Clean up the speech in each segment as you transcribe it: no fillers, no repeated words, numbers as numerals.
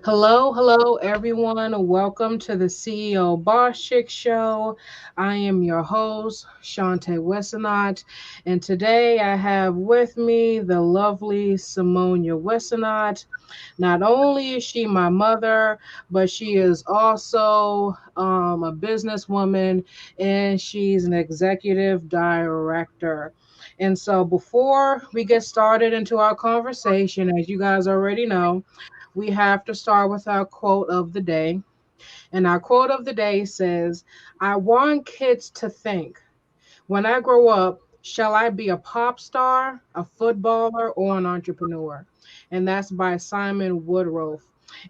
Hello, everyone. Welcome to the CEO Boss Chick Show. I am your host, Shante Wissenot, and today I have with me the lovely Simonia Wissenot. Not only is she my mother, but she is also a businesswoman and she's an executive director. And so, before we get started into our conversation, as you guys already know, we have to start with our quote of the day. And our quote of the day says, I want kids to think, when I grow up, shall I be a pop star, a footballer, or an entrepreneur? And that's by Simon Woodruff.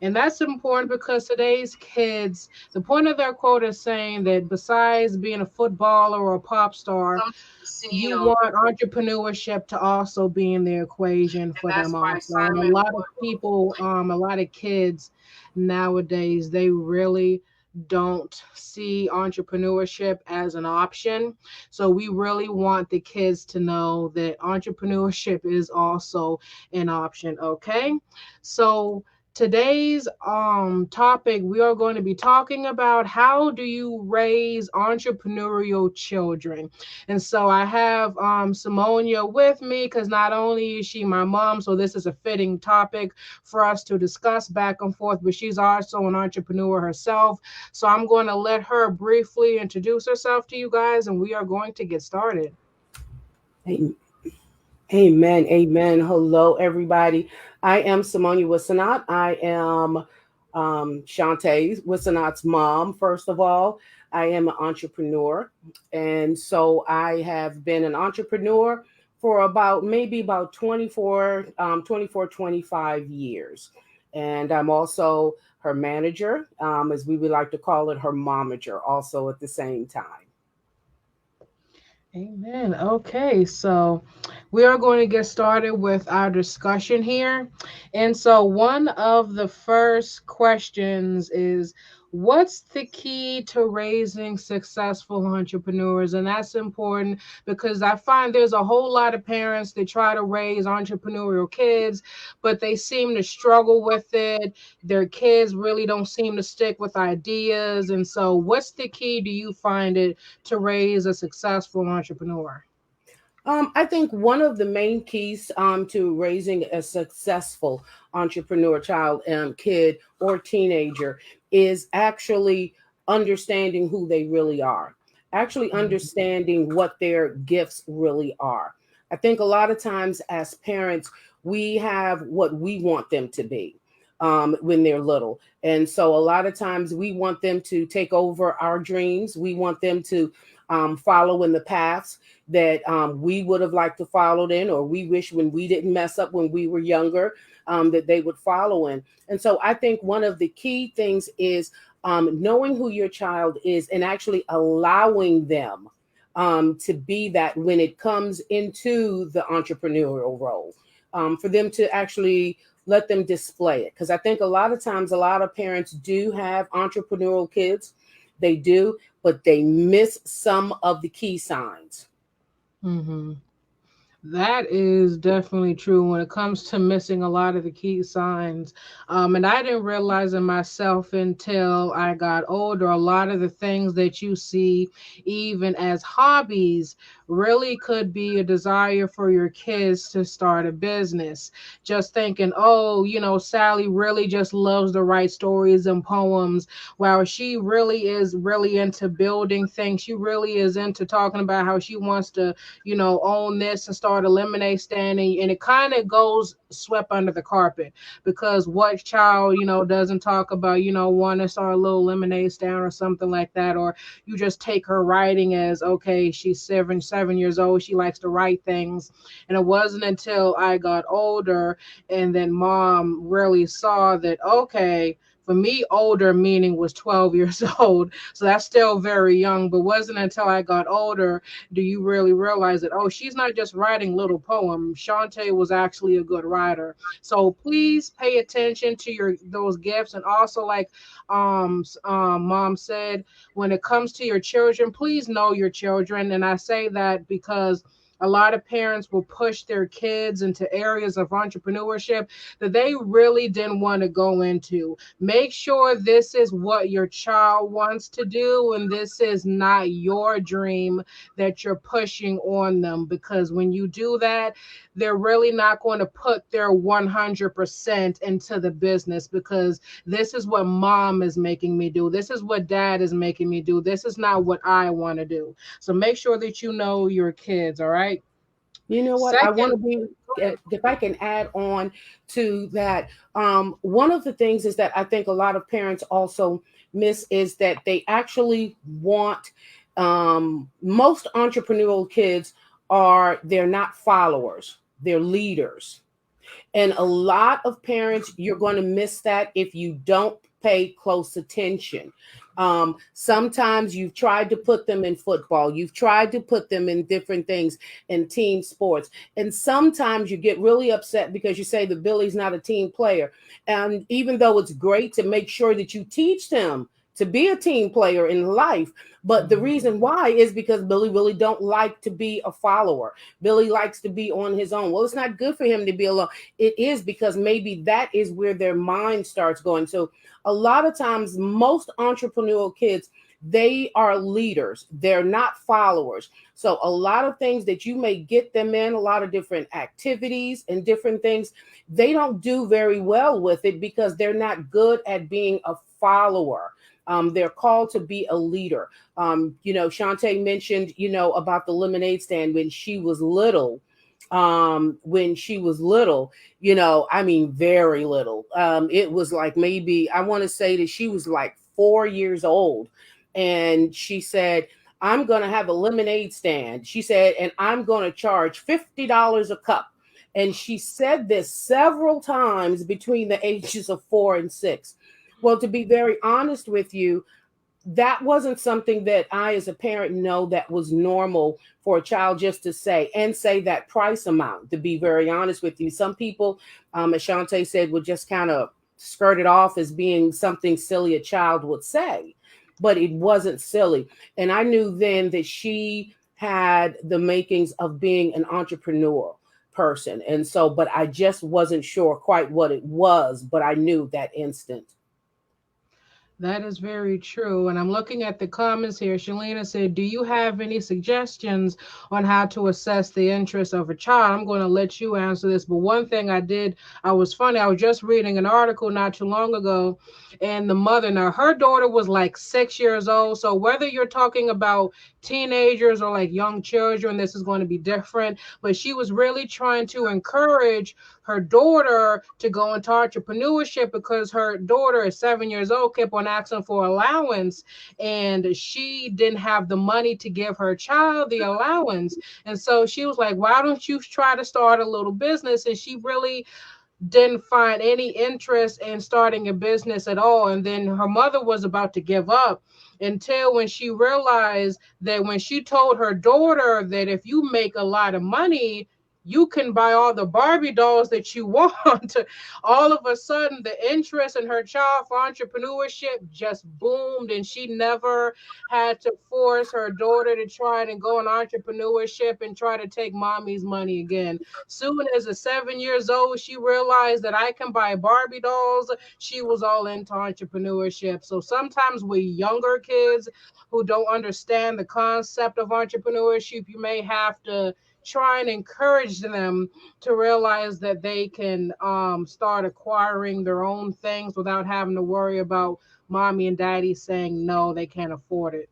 And that's important because today's kids, the point of their quote is saying that besides being a footballer or a pop star, you want entrepreneurship to also be in the equation for them also. And a lot of people, a lot of kids nowadays, they really don't see entrepreneurship as an option. So we really want the kids to know that entrepreneurship is also an option, okay? So today's topic, we are going to be talking about how do you raise entrepreneurial children. And so I have Simonia with me because not only is she my mom, so this is a fitting topic for us to discuss back and forth, but she's also an entrepreneur herself. So I'm going to let her briefly introduce herself to you guys, and we are going to get started. Am- Amen. Amen. Hello, everybody. I am Simonia Wissenot. I am Shantae Wissenot's mom, first of all. I am an entrepreneur. And so I have been an entrepreneur for maybe about 25 years. And I'm also her manager, as we would like to call it, her momager, also at the same time. Amen. Okay, so we are going to get started with our discussion here. And so, one of the first questions is, what's the key to raising successful entrepreneurs? And that's important because I find there's a whole lot of parents that try to raise entrepreneurial kids, but they seem to struggle with it. Their kids really don't seem to stick with ideas. And so, what's the key, do you find it, to raise a successful entrepreneur? I think one of the main keys to raising a successful entrepreneur child, kid, or teenager is actually understanding who they really are, actually Mhm. understanding what their gifts really are. I think a lot of times as parents, we have what we want them to be when they're little. And so a lot of times we want them to take over our dreams, we want them to follow in the paths that we would have liked to followed in, or we wish when we didn't mess up when we were younger, that they would follow in. And so I think one of the key things is knowing who your child is and actually allowing them to be that when it comes into the entrepreneurial role, for them to actually let them display it. Because I think a lot of times, a lot of parents do have entrepreneurial kids, they do, but they miss some of the key signs. Mhm. That is definitely true when it comes to missing a lot of the key signs. And I didn't realize it myself until I got older. A lot of the things that you see, even as hobbies, really could be a desire for your kids to start a business. Just thinking, oh, Sally really just loves to write stories and poems. While she really is really into building things. She really is into talking about how she wants to own this and start a lemonade stand. And it kind of goes swept under the carpet because what child, doesn't talk about, want to start a little lemonade stand or something like that. Or you just take her writing as, okay, she's 7 years old. She likes to write things. And it wasn't until I got older and then mom really saw that, okay, for me, older meaning was 12 years old. So that's still very young, but wasn't until I got older do you really realize that, oh, she's not just writing little poems. Shantae was actually a good writer. So please pay attention to your those gifts. And also, like mom said, when it comes to your children, please know your children. And I say that because a lot of parents will push their kids into areas of entrepreneurship that they really didn't want to go into. Make sure this is what your child wants to do and this is not your dream that you're pushing on them, because when you do that, they're really not going to put their 100% into the business, because this is what mom is making me do. This is what dad is making me do. This is not what I want to do. So make sure that you know your kids, all right? You know what? I want Second, to be, if I can add on to that, one of the things is that I think a lot of parents also miss is that they actually want, most entrepreneurial kids they're not followers, they're leaders. And a lot of parents, you're going to miss that if you don't pay close attention. Sometimes you've tried to put them in football, you've tried to put them in different things in team sports. And sometimes you get really upset because you say that Billy's not a team player. And even though it's great to make sure that you teach them to be a team player in life, but the reason why is because Billy really don't like to be a follower. Billy likes to be on his own. Well, it's not good for him to be alone. It is because maybe that is where their mind starts going. So a lot of times, most entrepreneurial kids, they are leaders. They're not followers. So a lot of things that you may get them in, a lot of different activities and different things, they don't do very well with it because they're not good at being a follower. They're called to be a leader. Shantae mentioned, about the lemonade stand when she was little. I mean, very little. It was like, maybe I want to say that she was like 4 years old. And she said, I'm going to have a lemonade stand. She said, and I'm going to charge $50 a cup. And she said this several times between the ages of 4 and 6. Well, to be very honest with you, that wasn't something that I, as a parent, know that was normal for a child just to say that price amount. To be very honest with you, some people, as Shantae said, would just kind of skirt it off as being something silly a child would say, but it wasn't silly. And I knew then that she had the makings of being an entrepreneur person. And so, but I just wasn't sure quite what it was, but I knew that instant. that is very true. And I'm looking at the comments here. Shalina said, do you have any suggestions on how to assess the interest of a child? I'm going to let you answer this. But one thing I did, I was funny. I was just reading an article not too long ago, and the mother, now her daughter was like 6 years old. So whether you're talking about teenagers or like young children, this is going to be different. But she was really trying to encourage her daughter to go into entrepreneurship because her daughter is 7 years old, kept on asking for allowance, and she didn't have the money to give her child the allowance. And so she was like, why don't you try to start a little business? And she really didn't find any interest in starting a business at all. And then her mother was about to give up until when she realized that when she told her daughter that if you make a lot of money, you can buy all the Barbie dolls that you want. All of a sudden, the interest in her child for entrepreneurship just boomed, and she never had to force her daughter to try and go in entrepreneurship and try to take mommy's money again. Soon as a 7 years old, she realized that I can buy Barbie dolls. She was all into entrepreneurship. So sometimes with younger kids who don't understand the concept of entrepreneurship, you may have to try and encourage them to realize that they can start acquiring their own things without having to worry about mommy and daddy saying no, they can't afford it.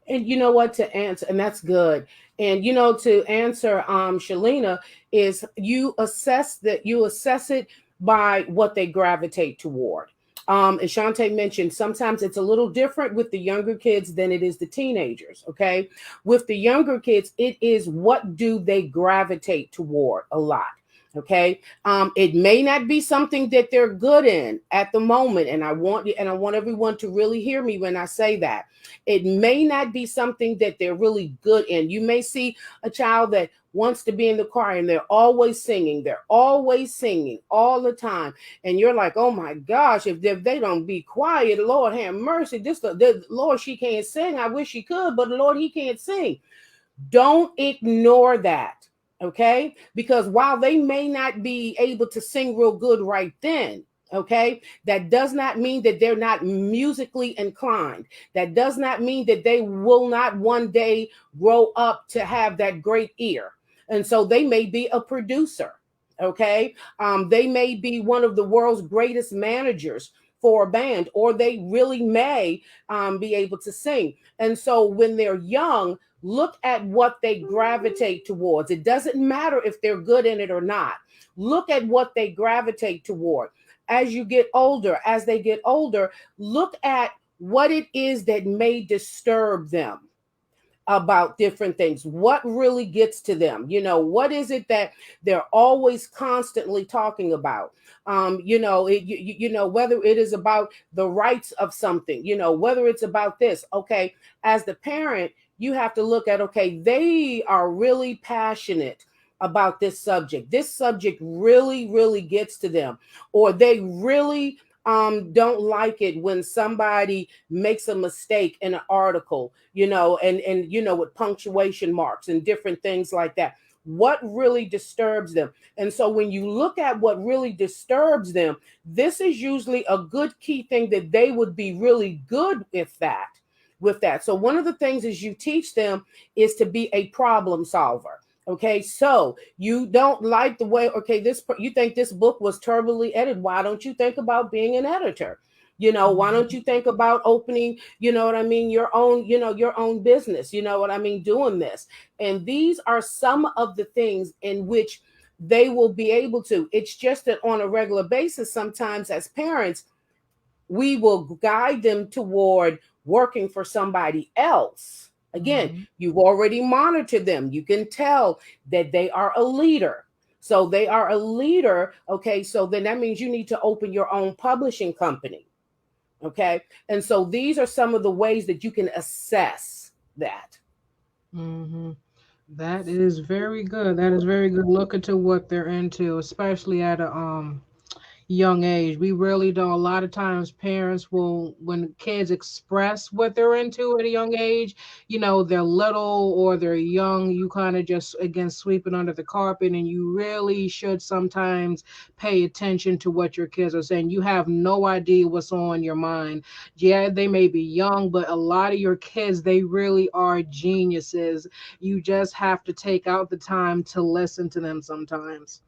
And you know what, to answer, and that's good. And to answer Shalina, is you assess it by what they gravitate toward. As Shantae mentioned, sometimes it's a little different with the younger kids than it is the teenagers. Okay. With the younger kids, it is what do they gravitate toward a lot. Okay. It may not be something that they're good in at the moment. And I want everyone to really hear me when I say that. It may not be something that they're really good in. You may see a child that wants to be in the choir and they're always singing. They're always singing all the time. And you're like, oh my gosh, if they don't be quiet, Lord have mercy. The Lord, she can't sing. I wish she could, but the Lord, he can't sing. Don't ignore that. Okay. Because while they may not be able to sing real good right then, okay, that does not mean that they're not musically inclined. That does not mean that they will not one day grow up to have that great ear. And so they may be a producer. Okay. They may be one of the world's greatest managers for a band, or they really may be able to sing. And so when they're young, look at what they gravitate towards. It doesn't matter if they're good in it or not. Look at what they gravitate toward. As you get older, as they get older, look at what it is that may disturb them about different things. What really gets to them? What is it that they're always constantly talking about? Whether it is about the rights of something, whether it's about this. Okay, as the parent, you have to look at, okay, they are really passionate about this subject. This subject really, really gets to them, or they really don't like it when somebody makes a mistake in an article, and with punctuation marks and different things like that. What really disturbs them? And so when you look at what really disturbs them, this is usually a good key thing that they would be really good with that. So one of the things is you teach them is to be a problem solver. Okay, so you don't like the way, okay, you think this book was terribly edited. Why don't you think about being an editor? Why don't you think about opening, what I mean, your own, your own business, what I mean, doing this. And these are some of the things in which they will be able to. It's just that on a regular basis, sometimes as parents, we will guide them toward working for somebody else. Again, Mhm. you've already monitored them. You can tell that they are a leader. So they are a leader. Okay. So then that means you need to open your own publishing company. Okay. And so these are some of the ways that you can assess that. Mhm. That is very good. That is very good. Look into what they're into, especially at a young age. We really don't. A lot of times, parents will, when kids express what they're into at a young age, they're little or they're young, you kind of just, again, sweep it under the carpet. And you really should sometimes pay attention to what your kids are saying. You have no idea what's on your mind. Yeah, they may be young, but a lot of your kids, they really are geniuses. You just have to take out the time to listen to them sometimes.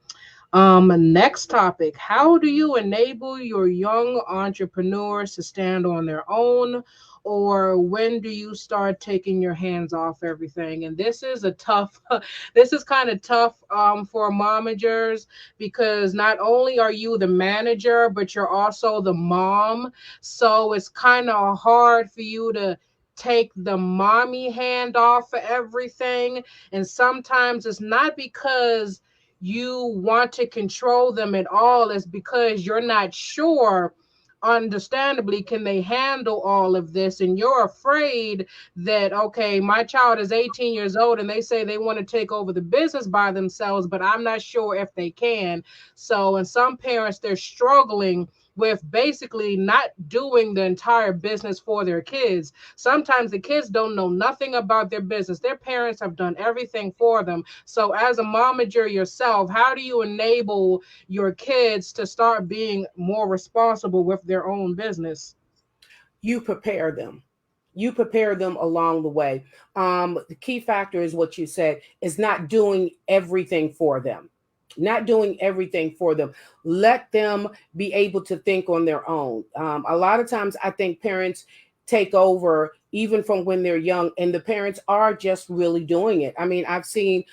Next topic. How do you enable your young entrepreneurs to stand on their own? Or when do you start taking your hands off everything? And this is a tough, this is kind of tough for momagers, because not only are you the manager, but you're also the mom. So it's kind of hard for you to take the mommy hand off of everything. And sometimes it's not because you want to control them at all, is because you're not sure, understandably, can they handle all of this, and you're afraid that, okay, my child is 18 years old and they say they want to take over the business by themselves, but I'm not sure if they can. So, and some parents, they're struggling with basically not doing the entire business for their kids. Sometimes the kids don't know nothing about their business. Their parents have done everything for them. So, as a momager yourself, how do you enable your kids to start being more responsible with their own business? You prepare them. You prepare them along the way. The key factor is what you said, is not doing everything for them. Not doing everything for them. Let them be able to think on their own. A lot of times, I think parents take over even from when they're young, and the parents are just really doing it. I mean, I've seen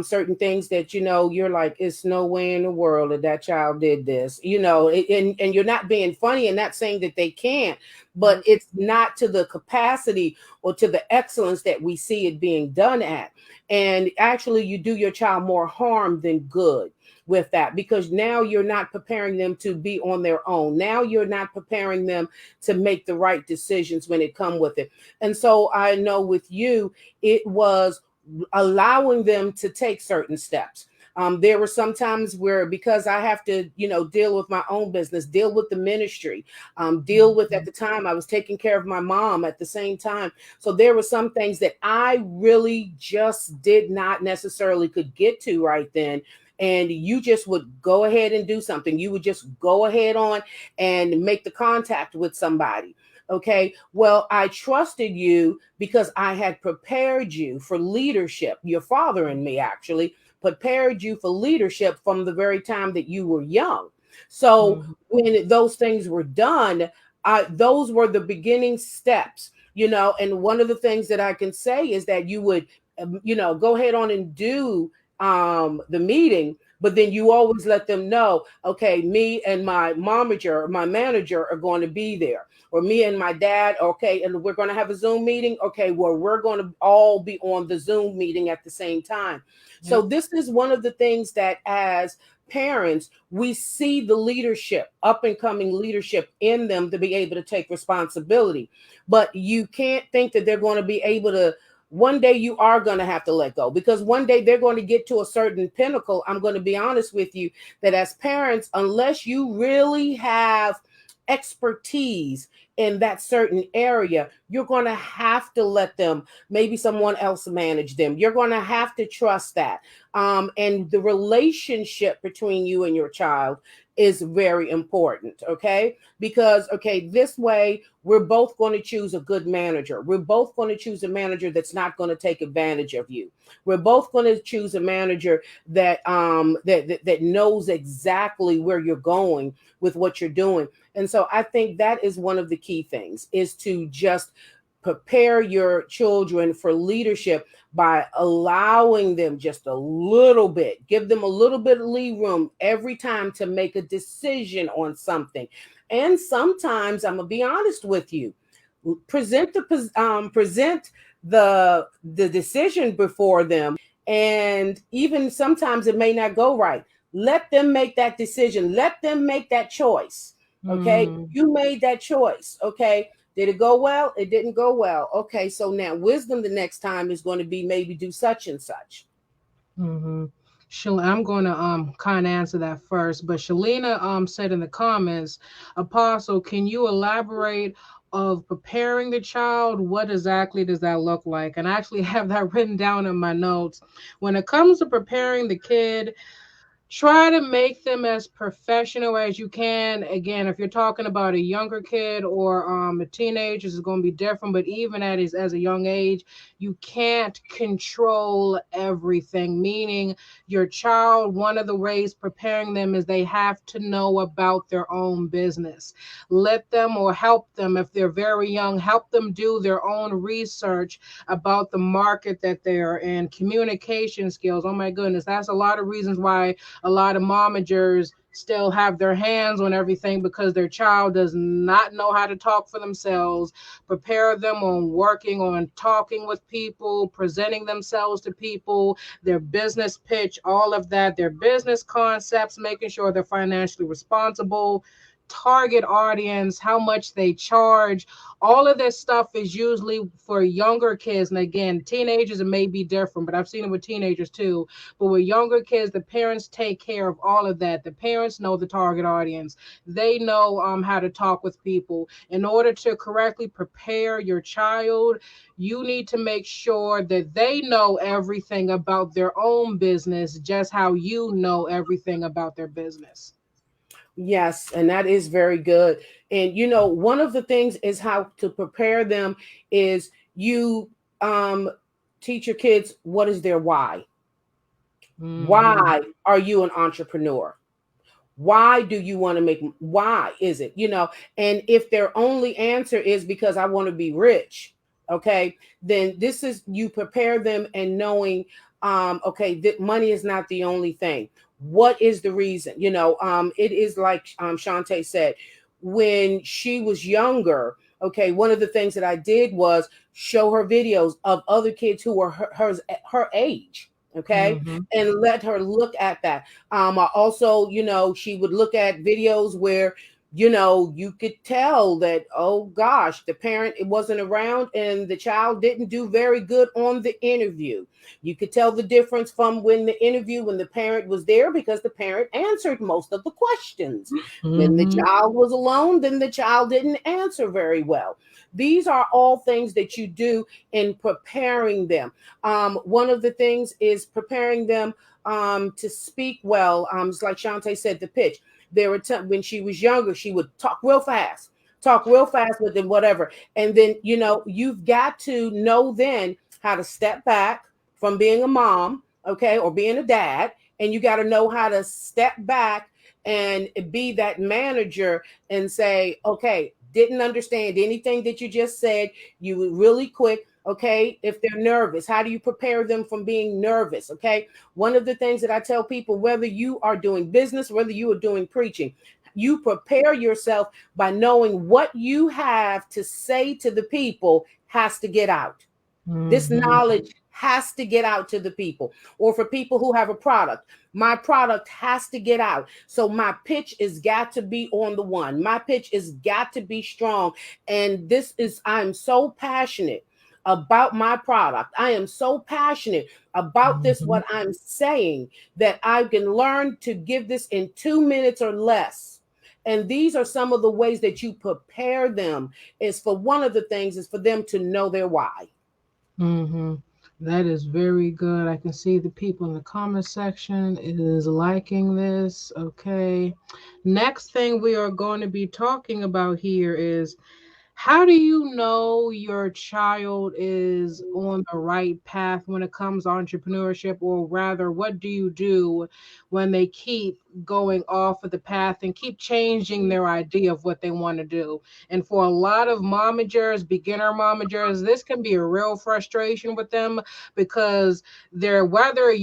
certain things that you're like, it's no way in the world that that child did this, and you're not being funny and not saying that they can't, but it's not to the capacity or to the excellence that we see it being done at. And actually, you do your child more harm than good with that, because now you're not preparing them to be on their own. Now you're not preparing them to make the right decisions when it come with it. And so I know with you, it was allowing them to take certain steps. There were some times where, because I have to, deal with my own business, deal with the ministry, deal with, at Mhm. the time I was taking care of my mom at the same time. So there were some things that I really just did not necessarily could get to right then. And you just would go ahead and do something. You would just go ahead on and make the contact with somebody. Okay. Well, I trusted you because I had prepared you for leadership. Your father and me actually prepared you for leadership from the very time that you were young. So Mhm. when those things were done, those were the beginning steps, and one of the things that I can say is that you would, go ahead on and do the meeting, but then you always let them know, okay, me and my momager, my manager are going to be there, or me and my dad, okay, and we're going to have a Zoom meeting. Okay, well, we're going to all be on the Zoom meeting at the same time. So Yep. this is one of the things that, as parents, we see the leadership, up and coming leadership in them, to be able to take responsibility. But you can't think that they're going to be able to. One day you are going to have to let go, because one day they're going to get to a certain pinnacle. I'm going to be honest with you that, as parents, unless you really have expertise in that certain area, you're going to have to let them, maybe someone else manage them. You're going to have to trust that. And the relationship between you and your child is very important. Okay. Because, okay, this way we're both going to choose a good manager. We're both going to choose a manager that's not going to take advantage of you. We're both going to choose a manager that knows exactly where you're going with what you're doing. And so I think that is one of the key things, is to just prepare your children for leadership by allowing them just a little bit, give them a little bit of lee room every time to make a decision on something. And sometimes, I'm gonna be honest with you, present the decision before them, and even sometimes it may not go right. Let them make that decision. Let them make that choice. Okay, Mhm. you made that choice. Okay, did it go well? It didn't go well. Okay, so now wisdom the next time is going to be, maybe do such and such. Mm-hmm. I'm going to kind of answer that first, but Shalina said in the comments, Apostle, can you elaborate of preparing the child? What exactly does that look like? And I actually have that written down in my notes. When it comes to preparing the kid, try to make them as professional as you can. Again, if you're talking about a younger kid or a teenager, it's going to be different, but even at his as a young age, you can't control everything, meaning your child, one of the ways preparing them is they have to know about their own business. Let them, or help them if they're very young, help them do their own research about the market that they're in. Communication skills, oh my goodness, that's a lot of reasons why a lot of momagers still have their hands on everything, because their child does not know how to talk for themselves. Prepare them on working on talking with people, presenting themselves to people, their business pitch, all of that, their business concepts, making sure they're financially responsible, target audience, how much they charge. All of this stuff is usually for younger kids. And again, teenagers, it may be different, but I've seen it with teenagers too. But with younger kids, the parents take care of all of that. The parents know the target audience. They know how to talk with people. In order to correctly prepare your child, you need to make sure that they know everything about their own business, just how you know everything about their business. Yes, and that is very good. And one of the things is how to prepare them is, you teach your kids what is their why. Hmm. Why are you an entrepreneur? Why do you want to make, why is it, and if their only answer is because I want to be rich, okay, then this is, you prepare them and knowing, okay, that money is not the only thing. What is the reason? It is like Shantae said, when she was younger, okay, one of the things that I did was show her videos of other kids who were her age, okay, Hmm. and let her look at that. I also, she would look at videos where You could tell that, oh gosh, the parent, it wasn't around and the child didn't do very good on the interview. You could tell the difference from when the parent was there, because the parent answered most of the questions. When the Mm-hmm. child was alone, then the child didn't answer very well. These are all things that you do in preparing them. One of the things is preparing them to speak well. It's like Shantae said, the pitch. There were times when she was younger, she would talk real fast with them, whatever. And then, you've got to know then how to step back from being a mom, okay, or being a dad. And you got to know how to step back and be that manager and say, okay, didn't understand anything that you just said. You were really quick. Okay, if they're nervous, how do you prepare them from being nervous? Okay, one of the things that I tell people, whether you are doing business, whether you are doing preaching, you prepare yourself by knowing what you have to say to the people has to get out. This Mm-hmm. knowledge has to get out to the people. Or for people who have a product, my product has to get out. So my pitch is got to be on the one. My pitch is got to be strong. And I'm so passionate about my product. I am so passionate about this, Mm-hmm. what I'm saying, that I can learn to give this in 2 minutes or less. And these are some of the ways that you prepare them. Is for one of the things is for them to know their why. Mm-hmm. That is very good. I can see the people in the comment section is liking this. Okay. Next thing we are going to be talking about here is, how do you know your child is on the right path when it comes to entrepreneurship? Or rather, what do you do when they keep going off of the path and keep changing their idea of what they want to do? And for a lot of momagers, beginner momagers, this can be a real frustration with them, because whether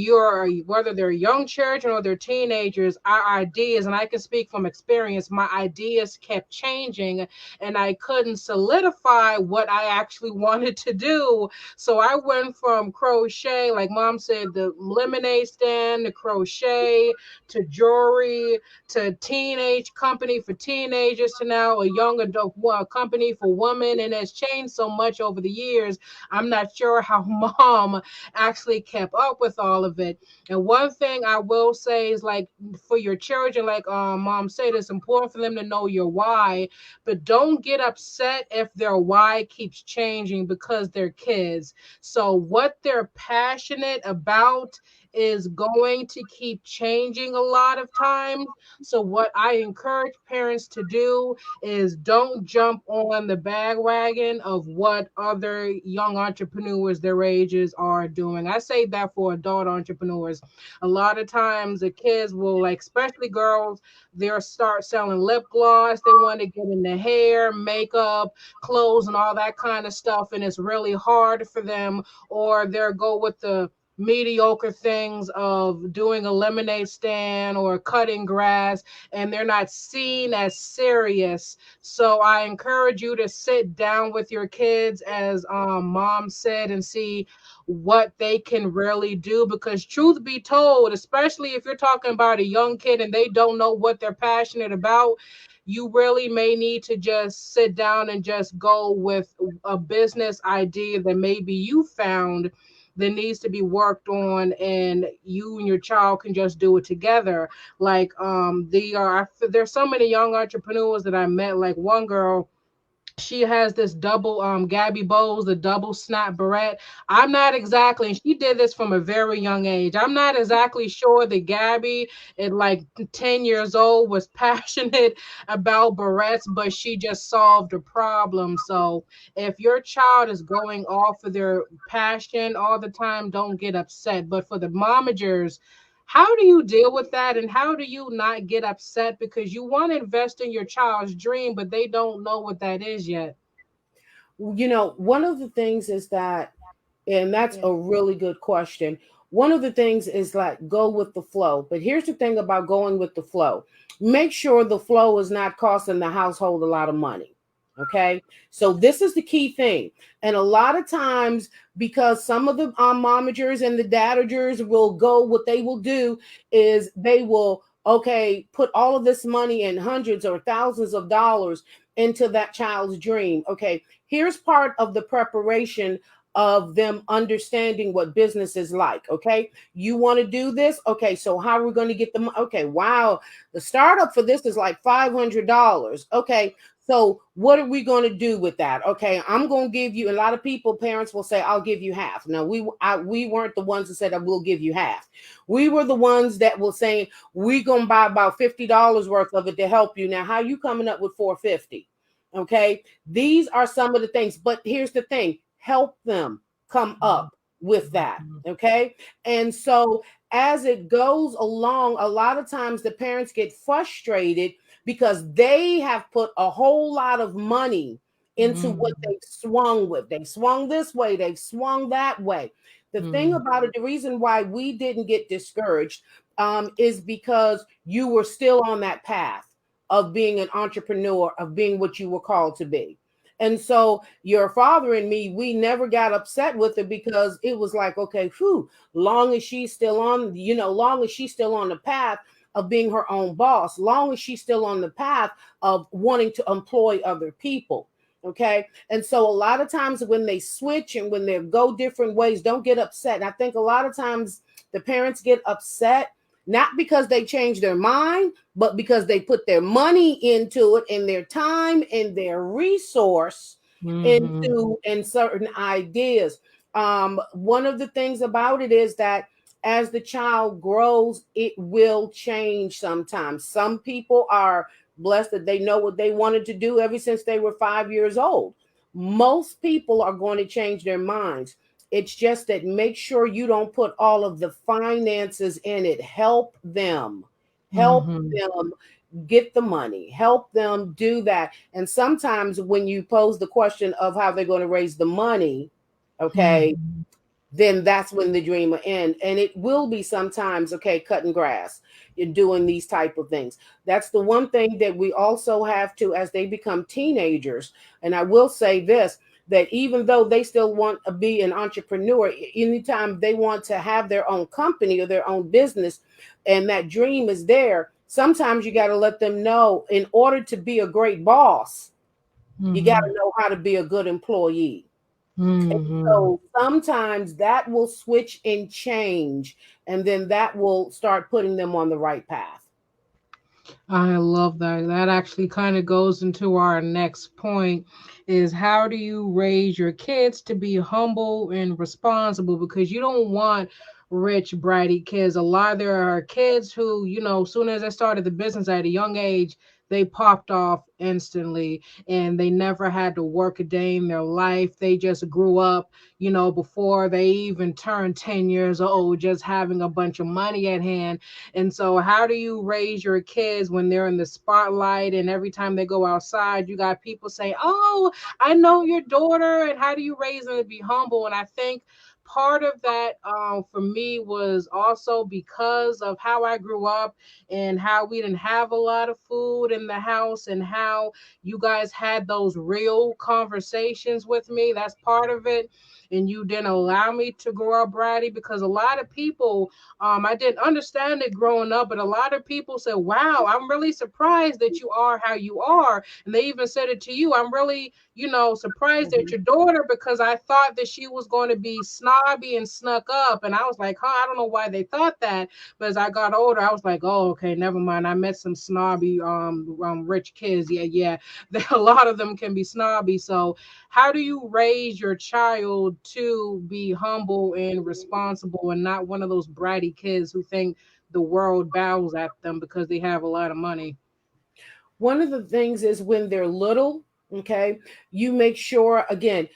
they're young children or they're teenagers, our ideas, and I can speak from experience, my ideas kept changing and I couldn't solidify what I actually wanted to do. So I went from crochet, like mom said, the lemonade stand, the crochet, to jewelry, to teenage company for teenagers, to now a young adult company for women. And it's changed so much over the years. I'm not sure how mom actually kept up with all of it. And one thing I will say is, like, for your children, like mom said, it's important for them to know your why, but don't get upset if their why keeps changing because they're kids. So, what they're passionate about is going to keep changing a lot of times. So, what I encourage parents to do is don't jump on the bandwagon of what other young entrepreneurs their ages are doing. I say that for adult entrepreneurs. A lot of times, the kids will, like, especially girls, they'll start selling lip gloss. They want to get into hair, makeup, clothes, and all that kind of stuff. And it's really hard for them. Or they'll go with the mediocre things of doing a lemonade stand or cutting grass, and they're not seen as serious. So I encourage you to sit down with your kids, as mom said, and see what they can really do. Because truth be told, especially if you're talking about a young kid and they don't know what they're passionate about, you really may need to just sit down and just go with a business idea that maybe you found that needs to be worked on, and you and your child can just do it together. Like there's so many young entrepreneurs that I met. Like one girl, she has this double Gabby Bowes, the double snap barrette. I'm not exactly, and she did this from a very young age. I'm not exactly sure that Gabby at like 10 years old was passionate about barrettes, but she just solved a problem. So if your child is going off of their passion all the time, don't get upset. But for the momagers, how do you deal with that, and how do you not get upset because you want to invest in your child's dream but they don't know what that is yet? One of the things is that, and that's a really good question. One of the things is like go with the flow. But here's the thing about going with the flow: make sure the flow is not costing the household a lot of money. Okay. So this is the key thing. And a lot of times, because some of the momagers and the dadagers will go, what they will do is they will okay, put all of this money and hundreds or thousands of dollars into that child's dream. Okay, here's part of the preparation of them understanding what business is like. Okay, you want to do this? Okay, so how are we going to get them? Okay, wow, the startup for this is like $500. Okay, so what are we going to do with that? Okay, I'm going to give you. A lot of people, parents will say, "I'll give you half." No, we weren't the ones that said, "I will give you half." We were the ones that were saying, "We're going to buy about $50 worth of it to help you." Now, how you coming up with 450? Okay, these are some of the things. But here's the thing: help them come up with that. Okay, and so as it goes along, a lot of times the parents get frustrated because they have put a whole lot of money into what Mm-hmm. they've swung with. They've swung this way, they've swung that way. The thing about it, the reason why we didn't get discouraged is because you were still on that path of being an entrepreneur, of being what you were called to be. And so your father and me, we never got upset with it because it was like, okay, whew, long as she's still on, long as she's still on the path of being her own boss, long as she's still on the path of wanting to employ other people. Okay. And so a lot of times when they switch and when they go different ways, don't get upset. And I think a lot of times the parents get upset not because they change their mind, but because they put their money into it and their time and their resource Mm-hmm. into and certain ideas. One of the things about it is that as the child grows, it will change sometimes. Some people are blessed that they know what they wanted to do ever since they were 5 years old. Most people are going to change their minds. It's just that make sure you don't put all of the finances in it. Help Mm-hmm. them get the money, help them do that. And sometimes when you pose the question of how they're going to raise the money, okay, Mm-hmm. then that's when the dream will end. And it will be sometimes, okay, cutting grass, you're doing these type of things. That's the one thing that we also have to, as they become teenagers. And I will say this, that even though they still want to be an entrepreneur, anytime they want to have their own company or their own business, and that dream is there, sometimes you got to let them know, in order to be a great boss, you got Mm-hmm. to know how to be a good employee. Mm-hmm. So sometimes that will switch and change, and then that will start putting them on the right path. I love that. That actually kind of goes into our next point is how do you raise your kids to be humble and responsible, because you don't want rich bratty kids. A lot there are kids who, as soon as they started the business at a young age, they popped off instantly and they never had to work a day in their life. They just grew up, before they even turned 10 years old, just having a bunch of money at hand. And so, how do you raise your kids when they're in the spotlight and every time they go outside, you got people say, "Oh, I know your daughter." And how do you raise them to be humble? And I think part of that for me was also because of how I grew up and how we didn't have a lot of food in the house and how you guys had those real conversations with me. That's part of it. And you didn't allow me to grow up bratty, because a lot of people, I didn't understand it growing up, but a lot of people said, "Wow, I'm really surprised that you are how you are." And they even said it to you. "I'm really, surprised at Mhm. your daughter because I thought that she was going to be snobby and snuck up." And I was like, "Huh, I don't know why they thought that." But as I got older, I was like, "Oh, okay, never mind. I met some snobby, rich kids. Yeah, yeah. A lot of them can be snobby." So, how do you raise your child to be humble and responsible and not one of those bratty kids who think the world bows at them because they have a lot of money? One of the things is when they're little, okay, you make sure, again,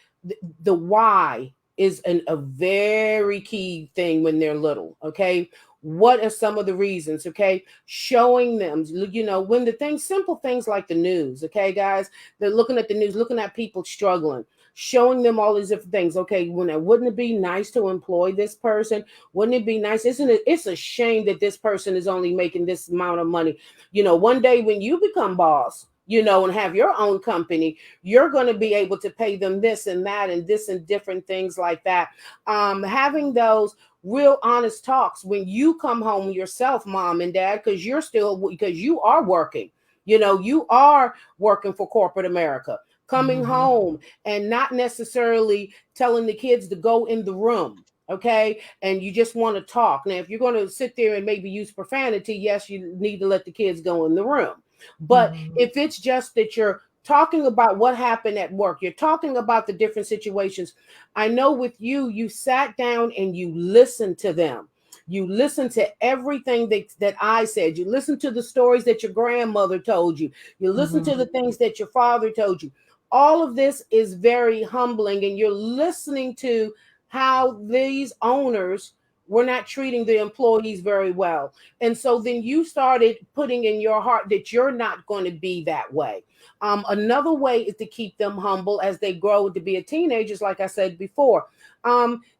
the why is a very key thing when they're little, okay? What are some of the reasons, okay? Showing them, when the things, simple things like the news, okay, guys, they're looking at the news, looking at people struggling, showing them all these different things, okay? Wouldn't it be nice to employ this person? Wouldn't it be nice? Isn't it? It's a shame that this person is only making this amount of money. One day when you become boss, and have your own company, you're going to be able to pay them this and that and this and different things like that. Having those real honest talks when you come home yourself, mom and dad, because you are working. You are working for corporate America. Coming Mm-hmm. home and not necessarily telling the kids to go in the room. Okay. And you just want to talk. Now, if you're going to sit there and maybe use profanity, yes, you need to let the kids go in the room. But Mm-hmm. if it's just that you're talking about what happened at work, you're talking about the different situations. I know with you, you sat down and you listened to them. You listened to everything that I said. You listened to the stories that your grandmother told you. You listened to Mm-hmm. the things that your father told you. All of this is very humbling, and you're listening to how these owners were not treating the employees very well. And so then you started putting in your heart that you're not going to be that way. Another way is to keep them humble as they grow to be a teenagers, like I said before.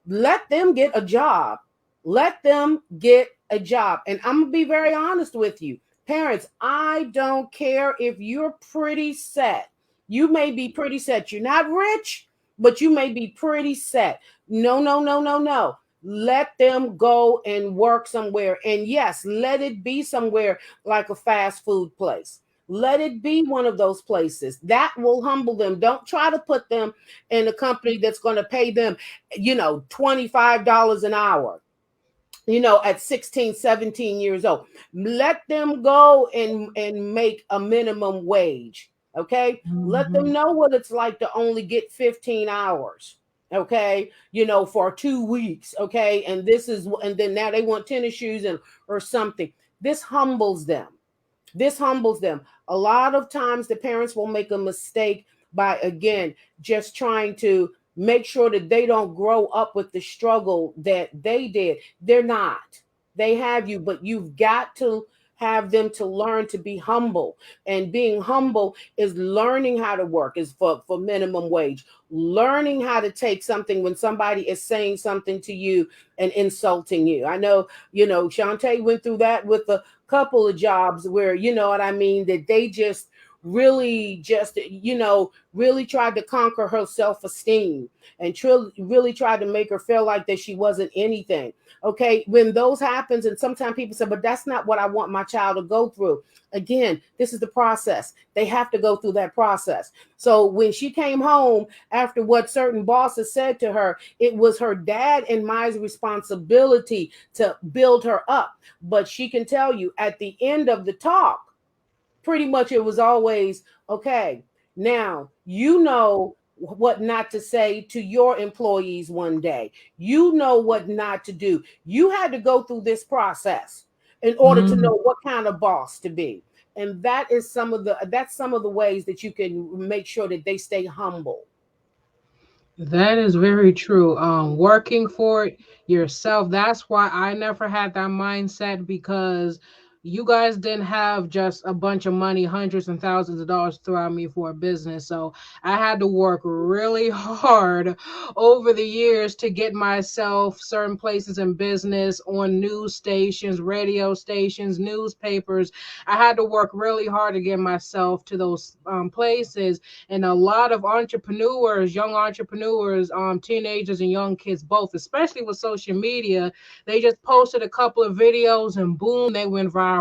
Let them get a job. Let them get a job. And I'm going to be very honest with you. Parents, I don't care if you're pretty set. You may be pretty set. You're not rich, but you may be pretty set. No, no, no, no, no. Let them go and work somewhere. And yes, let it be somewhere like a fast food place. Let it be one of those places that will humble them. Don't try to put them in a company that's going to pay them, $25 an hour, at 16, 17 years old. Let them go and make a minimum wage. Okay. Let Mm-hmm. them know what it's like to only get 15 hours. Okay. For 2 weeks. Okay. And then now they want tennis shoes and or something. This humbles them. This humbles them. A lot of times the parents will make a mistake by, again, just trying to make sure that they don't grow up with the struggle that they did. They're not. They have you, but you've got to have them to learn to be humble. And being humble is learning how to work, is for minimum wage. Learning how to take something when somebody is saying something to you and insulting you. I know, Shantae went through that with the couple of jobs where, you know what I mean, that they really tried to conquer her self-esteem and really tried to make her feel like that she wasn't anything. Okay, when those happens, and sometimes people say, but that's not what I want my child to go through. Again, this is the process. They have to go through that process. So when she came home after what certain bosses said to her, it was her dad and my responsibility to build her up. But she can tell you at the end of the talk, pretty much it was always, okay, now you know what not to say to your employees one day. You know what not to do. You had to go through this process in order to Mm-hmm. know what kind of boss to be. And that's some of the ways that you can make sure that they stay humble. That is very true. Working for it yourself. That's why I never had that mindset, because you guys didn't have just a bunch of money, hundreds and thousands of dollars to throw at me for a business. So I had to work really hard over the years to get myself certain places in business, on news stations, radio stations, newspapers. I had to work really hard to get myself to those places. And a lot of entrepreneurs, young entrepreneurs, teenagers and young kids both, especially with social media, they just posted a couple of videos and boom, they went viral.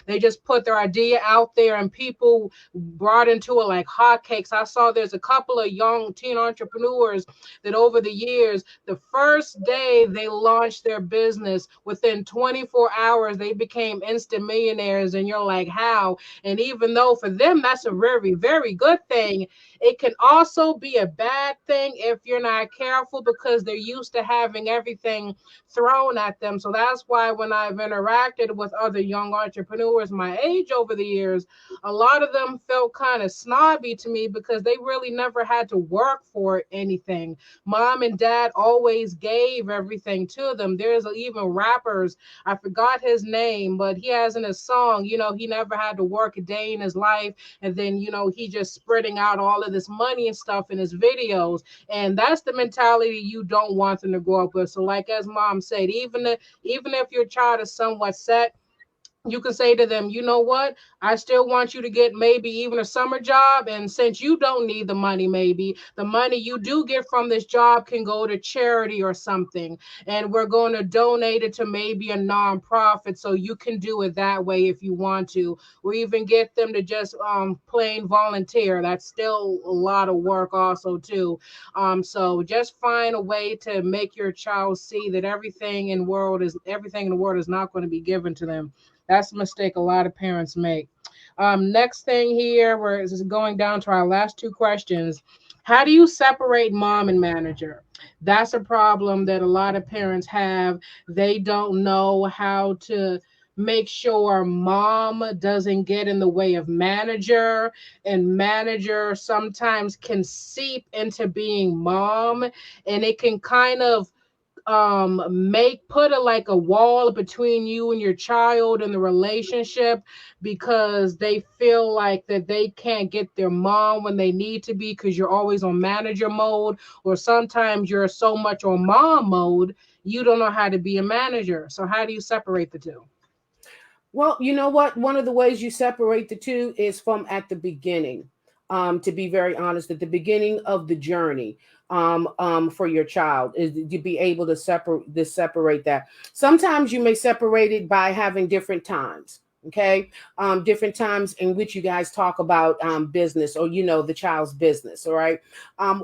They just put their idea out there and people brought into it like hotcakes. I saw there's a couple of young teen entrepreneurs that over the years, the first day they launched their business, within 24 hours they became instant millionaires. And you're like, how? And even though for them that's a very, very good thing, it can also be a bad thing if you're not careful, because they're used to having everything thrown at them. So that's why when I've interacted with other young entrepreneurs my age over the years, a lot of them felt kind of snobby to me because they really never had to work for anything. Mom and dad always gave everything to them. There's even rappers, I forgot his name, but he has in his song, he never had to work a day in his life, and then he just spreading out all of this money and stuff in his videos. And that's the mentality you don't want them to grow up with. So like as mom said, even if your child is somewhat set, You can say to them, you know what? I still want you to get maybe even a summer job. And since you don't need the money, maybe the money you do get from this job can go to charity or something. And we're going to donate it to maybe a nonprofit. So you can do it that way if you want to. Or even get them to just plain volunteer. That's still a lot of work, also, too. So just find a way to make your child see that everything in the world is not going to be given to them. That's a mistake a lot of parents make. Next thing here, we're just going down to our last two questions. How do you separate mom and manager? That's a problem that a lot of parents have. They don't know how to make sure mom doesn't get in the way of manager, and manager sometimes can seep into being mom, and it can kind of make put a like a wall between you and your child and the relationship, because they feel like that they can't get their mom when they need to be because you're always on manager mode, or sometimes you're so much on mom mode you don't know how to be a manager. So how do you separate the two? Well, you know what? One of the ways you separate the two is from at the beginning. To be very honest, at the beginning of the journey, for your child is to be able to separate that. Sometimes you may separate it by having different times. Okay, different times in which you guys talk about business, or the child's business. All right.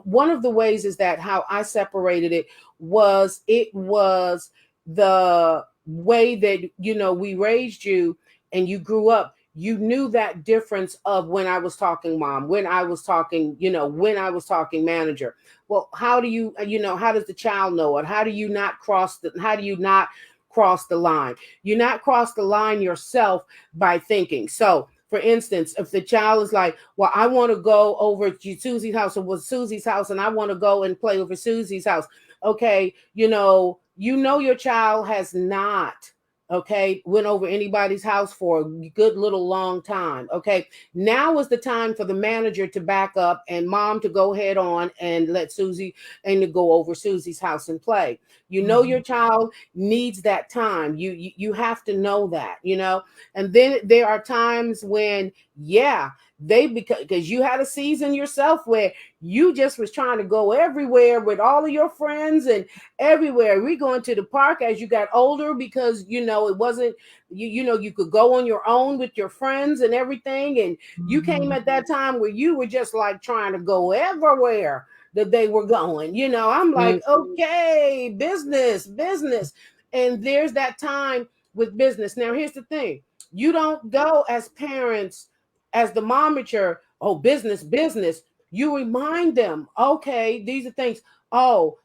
One of the ways is that how I separated it was the way that we raised you and you grew up. You knew that difference of when I was talking mom, when I was talking when I was talking manager. Well, how do how does the child know it? How do you not cross the line? You not cross the line yourself by thinking. So for instance, if the child is like, well, I want to go over to Susie's house, or was Susie's house, and I want to go and play over Susie's house. Okay, your child has not, okay, went over anybody's house for a good little long time. Okay, now is the time for the manager to back up and mom to go head on and let Susie and to go over Susie's house and play. Your Mhm. child needs that time. You have to know that. And then there are times when, yeah, because you had a season yourself where you just was trying to go everywhere with all of your friends and everywhere. We going to the park as you got older, because it wasn't you could go on your own with your friends and everything. And you came Mhm. at that time where you were just like trying to go everywhere that they were going. I'm like, Mhm. okay, business. And there's that time with business. Now here's the thing. You don't go as parents, as the momager, oh, business. You remind them, okay, these are things. Oh,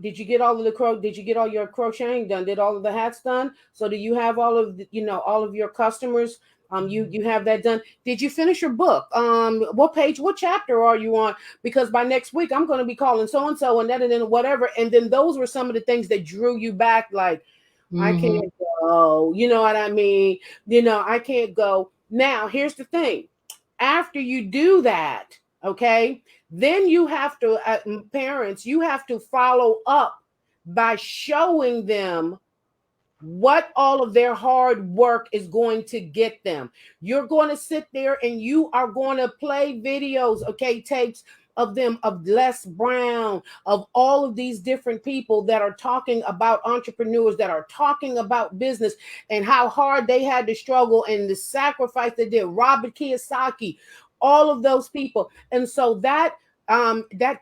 did you get did you get all your crocheting done? Did all of the hats done? So do you have all of all of your customers? You have that done. Did you finish your book? What page, what chapter are you on? Because by next week I'm going to be calling so and so and that and then whatever. And then those were some of the things that drew you back. Like, I Mhm. can't go. You know what I mean? I can't go. Now, here's the thing. After you do that, okay, then you have to, parents, you have to follow up by showing them what all of their hard work is going to get them. You're going to sit there and you are going to play videos, okay, tapes of them, of Les Brown, of all of these different people that are talking about entrepreneurs, that are talking about business and how hard they had to struggle and the sacrifice they did. Robert Kiyosaki, all of those people. And so that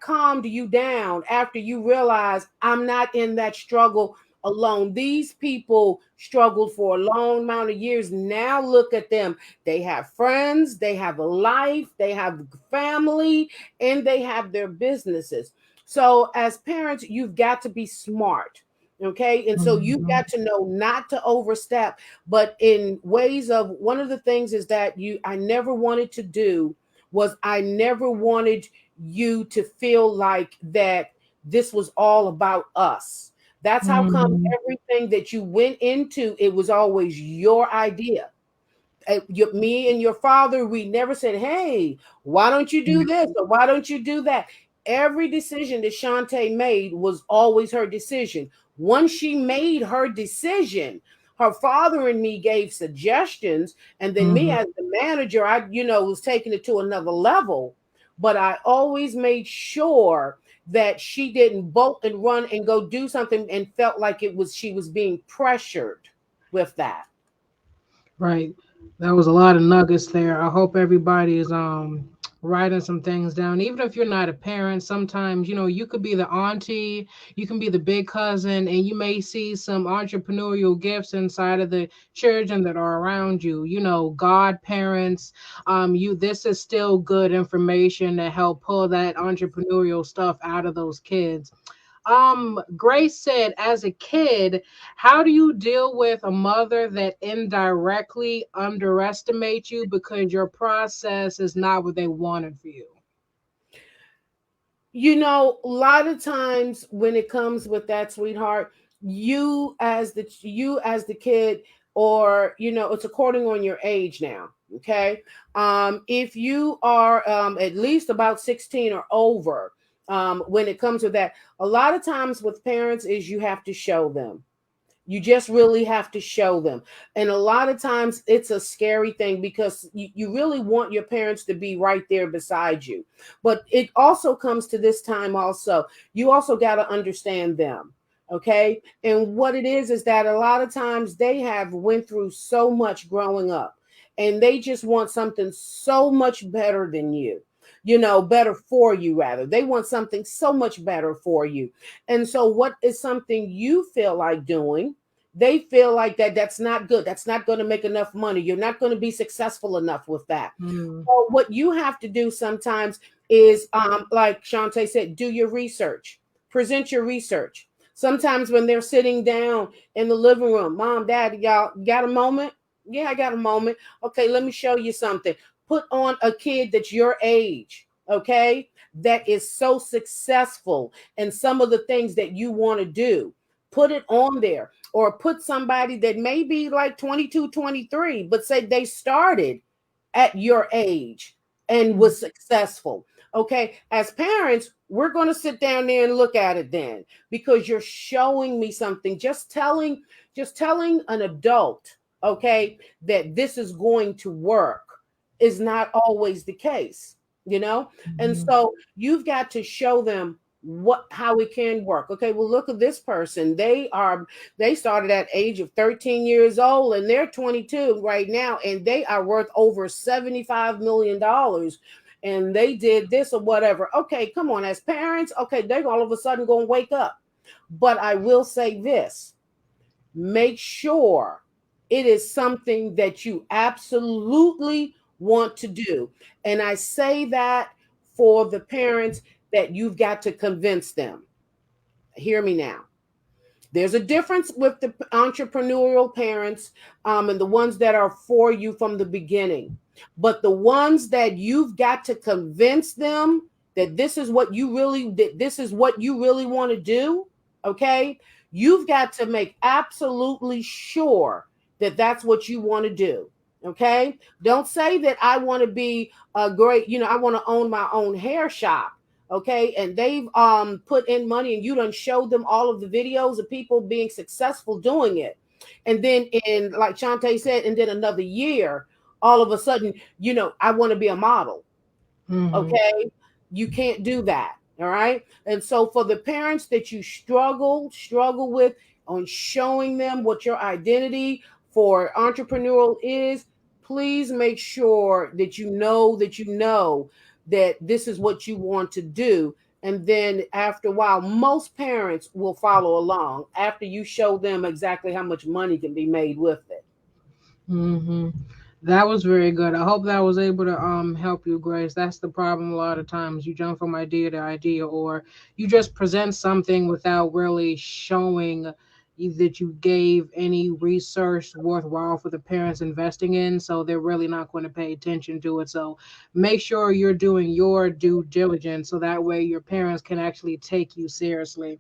calmed you down after you realize I'm not in that struggle alone. These people struggled for a long amount of years. Now look at them. They have friends, they have a life, they have family, and they have their businesses. So as parents, you've got to be smart. Okay. And so you've Mhm. got to know not to overstep, but in ways of, one of the things is that I never wanted to do was, I never wanted you to feel like that this was all about us. That's how come Mhm. everything that you went into, it was always your idea. Me and your father, we never said, hey, why don't you do this or why don't you do that? Every decision that Shantae made was always her decision. Once she made her decision, Her father and me gave suggestions, and then me Mm-hmm. as the manager, I was taking it to another level. But I always made sure that she didn't bolt and run and go do something and felt like it was she was being pressured with that. Right. That was a lot of nuggets there. I hope everybody is writing some things down. Even if you're not a parent, sometimes you could be the auntie, you can be the big cousin, and you may see some entrepreneurial gifts inside of the children that are around you. Godparents. You This is still good information to help pull that entrepreneurial stuff out of those kids. Grace said, as a kid, how do you deal with a mother that indirectly underestimates you because your process is not what they wanted for you? A lot of times when it comes with that, sweetheart, you as the kid, or it's according on your age now. Okay. If you are at least about 16 or over, when it comes to that, a lot of times with parents is you have to show them. You just really have to show them. And a lot of times it's a scary thing because you really want your parents to be right there beside you. But it also comes to this time also. You also got to understand them. Okay. And what it is that a lot of times they have went through so much growing up, and they just want something so much better than you. Better for you, rather. They want something so much better for you. And so, what is something you feel like doing? They feel like that's not good. That's not going to make enough money. You're not going to be successful enough with that. Mm, So what you have to do sometimes is, like Shantae said, do your research, present your research. Sometimes when they're sitting down in the living room, mom, dad, y'all got a moment? Yeah, I got a moment. Okay, let me show you something. Put on a kid that's your age, okay, that is so successful and some of the things that you want to do. Put it on there, or put somebody that may be like 22, 23, but say they started at your age and mm, was successful. Okay. As parents, we're going to sit down there and look at it then, because you're showing me something. Just telling an adult, okay, that this is going to work is not always the case, you know? And mhm. so you've got to show them how it can work. Okay, well, look at this person. They started at age of 13 years old, and they're 22 right now, and they are worth over $75 million, and they did this or whatever. Okay, come on. As parents, okay, they're all of a sudden going to wake up. But I will say this: make sure it is something that you absolutely want to do. And I say that for the parents, that you've got to convince them. Hear me now. There's a difference with the entrepreneurial parents, and the ones that are for you from the beginning. But the ones that you've got to convince them that this is what you really want to do, okay? You've got to make absolutely sure that that's what you want to do. Okay? Don't say that I want to be a great, I want to own my own hair shop. Okay, and they've put in money, and you done showed them all of the videos of people being successful doing it. And then, in like Shantae said, and then another year, all of a sudden, I want to be a model. Mhm. Okay, you can't do that. All right. And so for the parents that you struggle with on showing them what your identity for entrepreneurial is, please make sure that that this is what you want to do. And then after a while, most parents will follow along after you show them exactly how much money can be made with it. Hmm. That was very good. I hope that was able to help you, Grace. That's the problem a lot of times. You jump from idea to idea, or you just present something without really showing that you gave any research worthwhile for the parents investing in, so they're really not going to pay attention to it. So make sure you're doing your due diligence so that way your parents can actually take you seriously.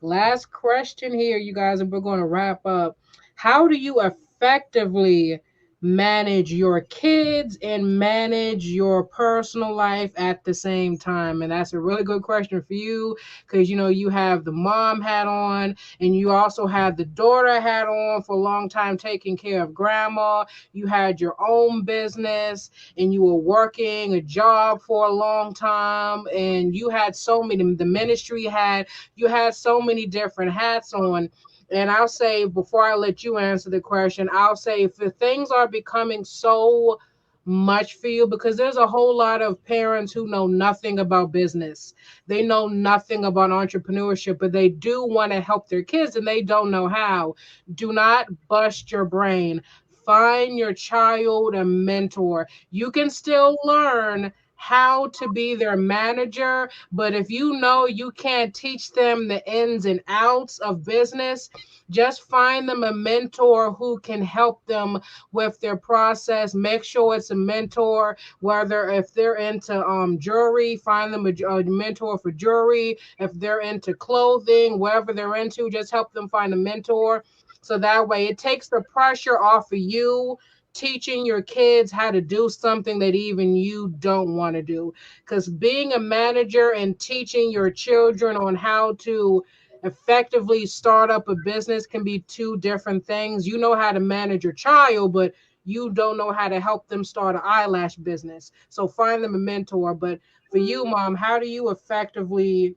Last question here, you guys, and we're going to wrap up. How do you effectively manage your kids and manage your personal life at the same time? And that's a really good question for you, because you have the mom hat on, and you also have the daughter hat on for a long time, taking care of grandma. You had your own business, and you were working a job for a long time, and you had so many, the ministry had, you had so many different hats on. And I'll say, before I let you answer the question, I'll say, if the things are becoming so much for you, because there's a whole lot of parents who know nothing about business, they know nothing about entrepreneurship, but they do want to help their kids and they don't know how. Do not bust your brain. Find your child a mentor. You can still learn how to be their manager, but if you know you can't teach them the ins and outs of business, just find them a mentor who can help them with their process. Make sure it's a mentor, whether if they're into jewelry, find them a mentor for jewelry. If they're into clothing, whatever they're into, just help them find a mentor. So that way it takes the pressure off of you teaching your kids how to do something that even you don't want to do. Because being a manager and teaching your children on how to effectively start up a business can be two different things. You know how to manage your child, but you don't know how to help them start an eyelash business. So find them a mentor. But for you, mom, how do you effectively,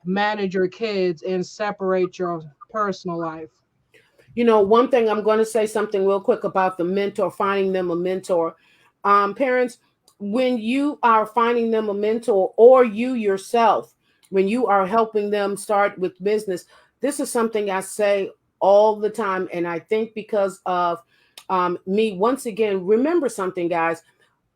manage your kids and separate your personal life? One thing I'm going to say something real quick about the mentor, finding them a mentor. Parents, when you are finding them a mentor, or you yourself, when you are helping them start with business, this is something I say all the time. And I think because of me, once again, remember something, guys.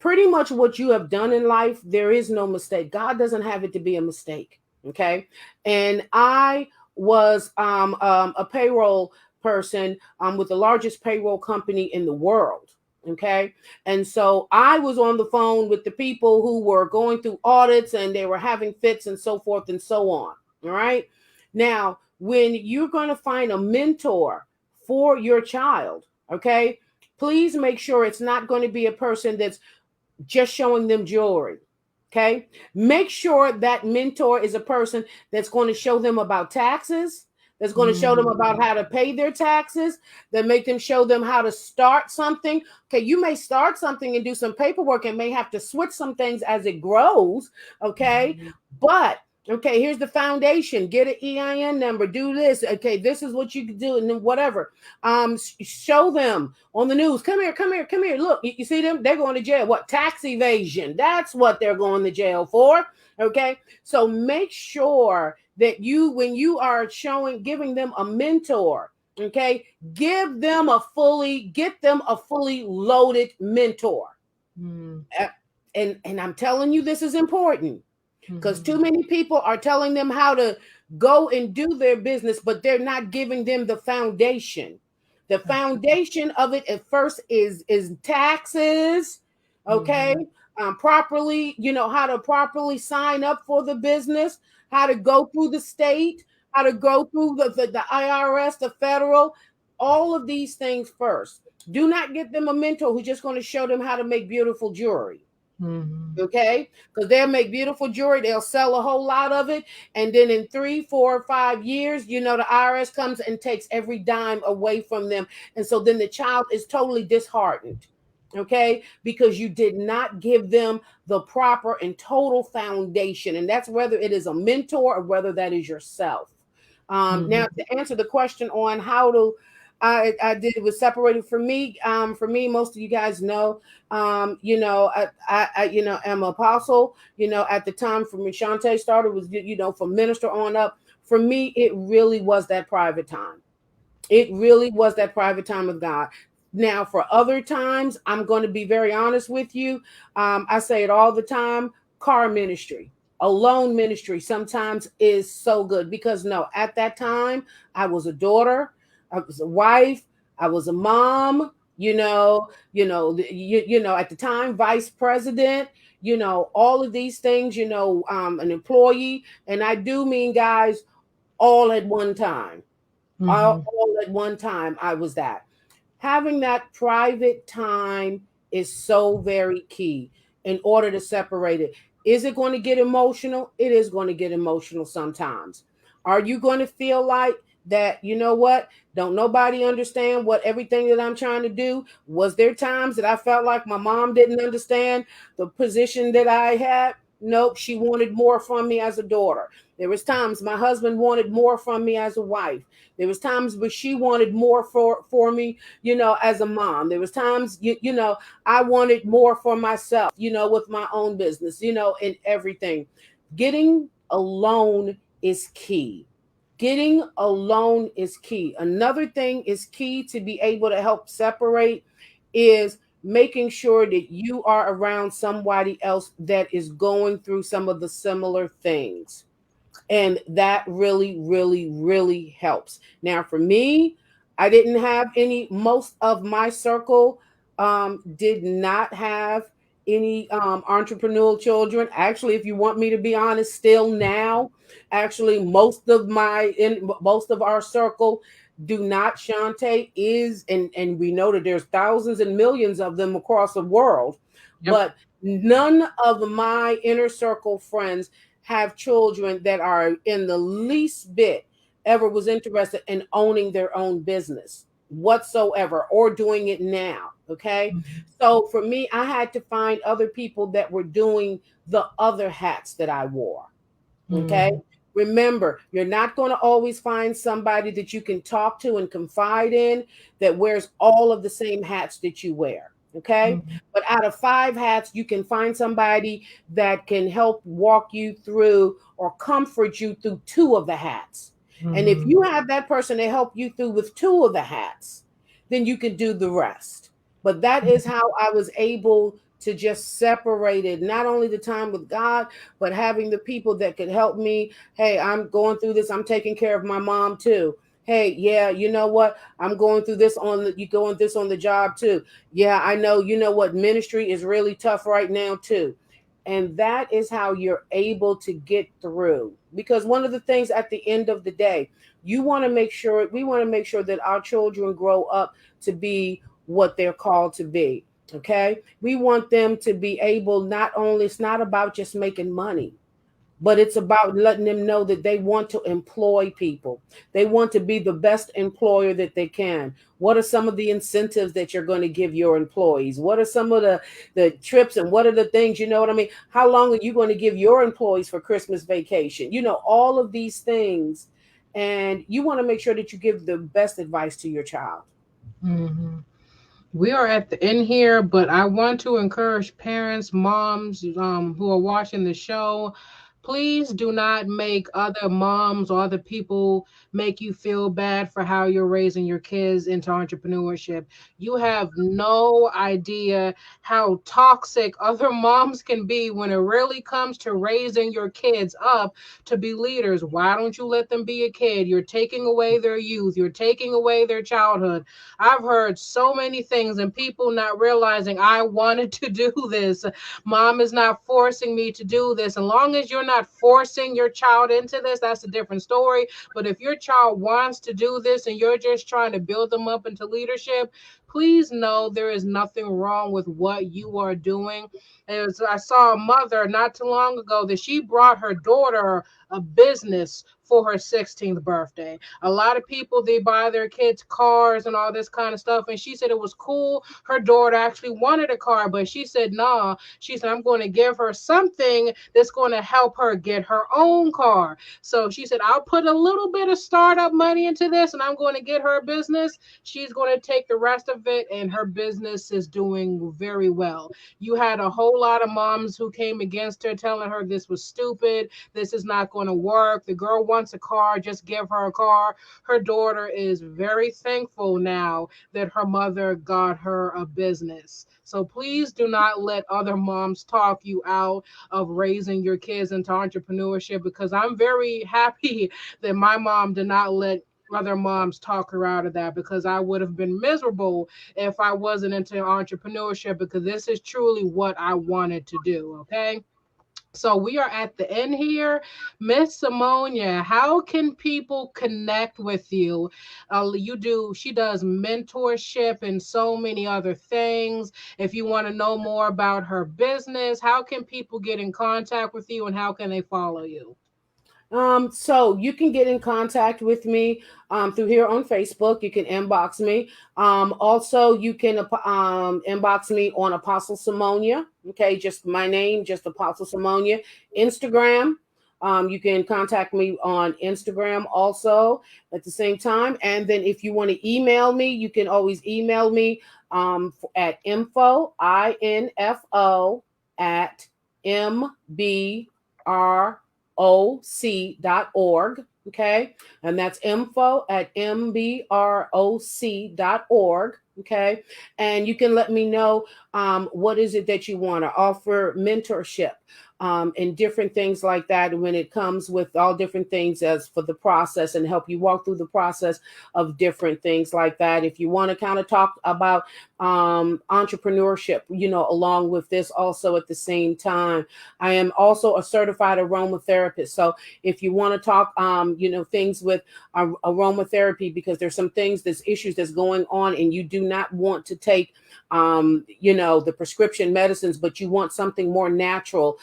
Pretty much what you have done in life, there is no mistake. God doesn't have it to be a mistake. Okay. And I was a payroll person with the largest payroll company in the world. Okay. And so I was on the phone with the people who were going through audits and they were having fits and so forth and so on. All right. Now, when you're going to find a mentor for your child, okay, please make sure it's not going to be a person that's just showing them jewelry. Okay. Make sure that mentor is a person that's going to show them about taxes, that's going to show them about Mm-hmm. how to pay their taxes, that make them show them how to start something. Okay. You may start something and do some paperwork and may have to switch some things as it grows. Okay. But okay, here's the foundation. Get an EIN number. Do this. Okay, this is what you can do, and then whatever. Show them on the news. Come here, come here, come here. Look, you see them? They're going to jail. What? Tax evasion. That's what they're going to jail for. Okay, so make sure that when you are giving them a mentor. Okay, get them a fully loaded mentor. Mm-hmm. Uh, and I'm telling you, this is important because too Mm-hmm. many people are telling them how to go and do their business, but they're not giving them the foundation. The Absolutely. foundation of it at first is taxes, okay? Mm-hmm. Properly, how to properly sign up for the business, how to go through the state, how to go through the IRS, the federal, all of these things first. Do not get them a mentor who's just going to show them how to make beautiful jewelry. Mm-hmm. Okay, because they'll make beautiful jewelry, they'll sell a whole lot of it, and then in 3, 4, 5 years, the IRS comes and takes every dime away from them, and so then the child is totally disheartened. Okay, because you did not give them the proper and total foundation, and that's whether it is a mentor or whether that is yourself. Now, Mm-hmm. to answer the question on how to, I did it was separated from me. For me, most of you guys know, am an apostle. At the time from when Shantae started was, from minister on up. For me, it really was that private time. It really was that private time with God. Now, for other times, I'm going to be very honest with you. I say it all the time. Car ministry, alone ministry sometimes is so good because no, at that time, I was a daughter, I was a wife, I was a mom, at the time, vice president, all of these things, an employee. And I do mean, guys, all at one time. Mm-hmm. All at one time, I was that. Having that private time is so very key in order to separate it. Is it going to get emotional? It is going to get emotional sometimes. Are you going to feel like that, you know what? Don't nobody understand what everything that I'm trying to do? Was there times that I felt like my mom didn't understand the position that I had? Nope, she wanted more from me as a daughter. There was times my husband wanted more from me as a wife. There was times where she wanted more for me, as a mom. There was times, I wanted more for myself, with my own business, and everything. Getting alone is key. Getting alone is key. Another thing is key to be able to help separate is making sure that you are around somebody else that is going through some of the similar things, and that really, really, really helps. Now for me, I didn't have any, most of my circle did not have any entrepreneurial children. Actually, if you want me to be honest, still now, actually most of our circle do not. Shante is, and we know that there's thousands and millions of them across the world, Yep. but none of my inner circle friends have children that are in the least bit ever was interested in owning their own business whatsoever or doing it now. Okay. Mhm. So for me, I had to find other people that were doing the other hats that I wore. Okay. Mhm. Remember, you're not going to always find somebody that you can talk to and confide in that wears all of the same hats that you wear. Okay. Mhm. But out of five hats, you can find somebody that can help walk you through or comfort you through two of the hats. And if Mhm. you have that person to help you through with two of the hats, then you can do the rest. But that is how I was able to just separate it, not only the time with God, but having the people that could help me. Hey, I'm going through this. I'm taking care of my mom too. Hey, yeah, you know what? I'm going through this you going this on the job too. Yeah, I know, you know what? Ministry is really tough right now too. And that is how you're able to get through. Because one of the things at the end of the day, we want to make sure that our children grow up to be what they're called to be. Okay. We want them to be able, not only, it's not about just making money, but it's about letting them know that they want to employ people. They want to be the best employer that they can. What are some of the incentives that you're going to give your employees? What are some of the trips, and what are the things, you know what I mean? How long are you going to give your employees for Christmas vacation? All of these things. And you want to make sure that you give the best advice to your child. Mhm. We are at the end here, but I want to encourage parents, moms, who are watching the show. Please do not make other moms or other people make you feel bad for how you're raising your kids into entrepreneurship. You have no idea how toxic other moms can be when it really comes to raising your kids up to be leaders. Why don't you let them be a kid? You're taking away their youth, you're taking away their childhood. I've heard so many things and people not realizing I wanted to do this. Mom is not forcing me to do this. As long as you're not forcing your child into this, that's a different story. But if your child wants to do this and you're just trying to build them up into leadership, please know there is nothing wrong with what you are doing. I saw a mother not too long ago that she brought her daughter a business for her 16th birthday. A lot of people, they buy their kids cars and all this kind of stuff, and she said it was cool. Her daughter actually wanted a car, but she said nah. She said I'm going to give her something that's going to help her get her own car. So she said I'll put a little bit of startup money into this and I'm going to get her a business. She's going to take the rest of it, and her business is doing very well. You had a whole lot of moms who came against her, telling her this was stupid, this is not going to work, the girl wants a car, just give her a car. Her daughter is very thankful now that her mother got her a business. So please do not let other moms talk you out of raising your kids into entrepreneurship, because I'm very happy that my mom did not let other moms talk her out of that, because I would have been miserable if I wasn't into entrepreneurship, because this is truly what I wanted to do. Okay. So we are at the end here. Miss Simonia, how can people connect with you? She does mentorship and so many other things. If you want to know more about her business, how can people get in contact with you and how can they follow you? So you can get in contact with me through here on Facebook. You can inbox me. Also, you can inbox me on Apostle Simonia. Okay, just my name, just Apostle Simonia. Instagram. You can contact me on Instagram also at the same time. And then if you want to email me, you can always email me at info at mbroc.org. Okay. And that's info at mbroc.org. Okay. And you can let me know what is it that you want to offer mentorship and different things like that when it comes with all different things as for the process and help you walk through the process of different things like that. If you want to kind of talk about entrepreneurship, along with this also at the same time, I am also a certified aromatherapist. So if you want to talk, things with aromatherapy, because there's some things, there's issues that's going on, and you do not want to take, the prescription medicines, but you want something more natural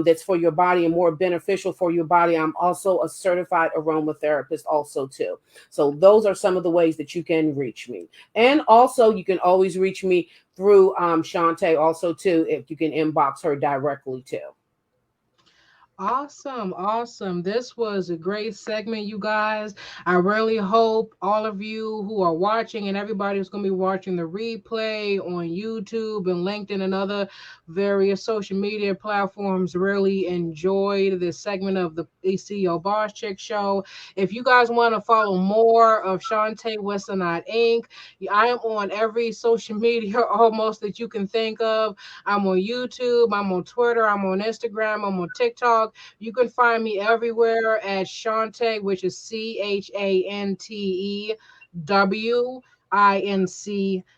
that's for your body and more beneficial for your body. I'm also a certified aromatherapist also too. So those are some of the ways that you can reach me. And also you can always reach me through Shantae also too, if you can inbox her directly too. Awesome, awesome. This was a great segment, you guys. I really hope all of you who are watching and everybody who's going to be watching the replay on YouTube and LinkedIn and other various social media platforms really enjoyed this segment of the CEO Boss Chick Show. If you guys want to follow more of Shantae Wissenot Inc., I am on every social media almost that you can think of. I'm on YouTube, I'm on Twitter, I'm on Instagram, I'm on TikTok. You can find me everywhere at Shante, which is CHANTEWINC.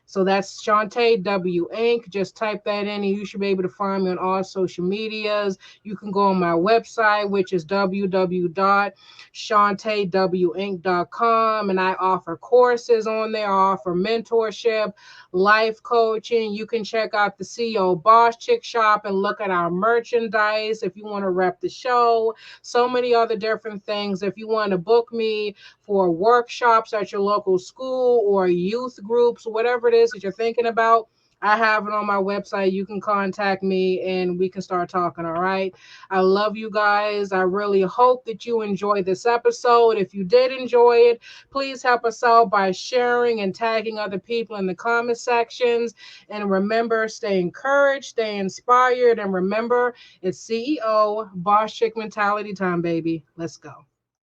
So that's Shantae W Inc. Just type that in and you should be able to find me on all social medias. You can go on my website, which is www.shantewinc.com. And I offer courses on there. I offer mentorship, life coaching. You can check out the CEO Boss Chick Shop and look at our merchandise if you want to rep the show. So many other different things. If you want to book me for workshops at your local school or youth groups, whatever it is that you're thinking about, I have it on my website. You can contact me and we can start talking. All right. I love you guys. I really hope that you enjoyed this episode. If you did enjoy it, please help us out by sharing and tagging other people in the comment sections. And remember, stay encouraged, stay inspired, and remember, it's CEO Boss Chick mentality time, baby. Let's go.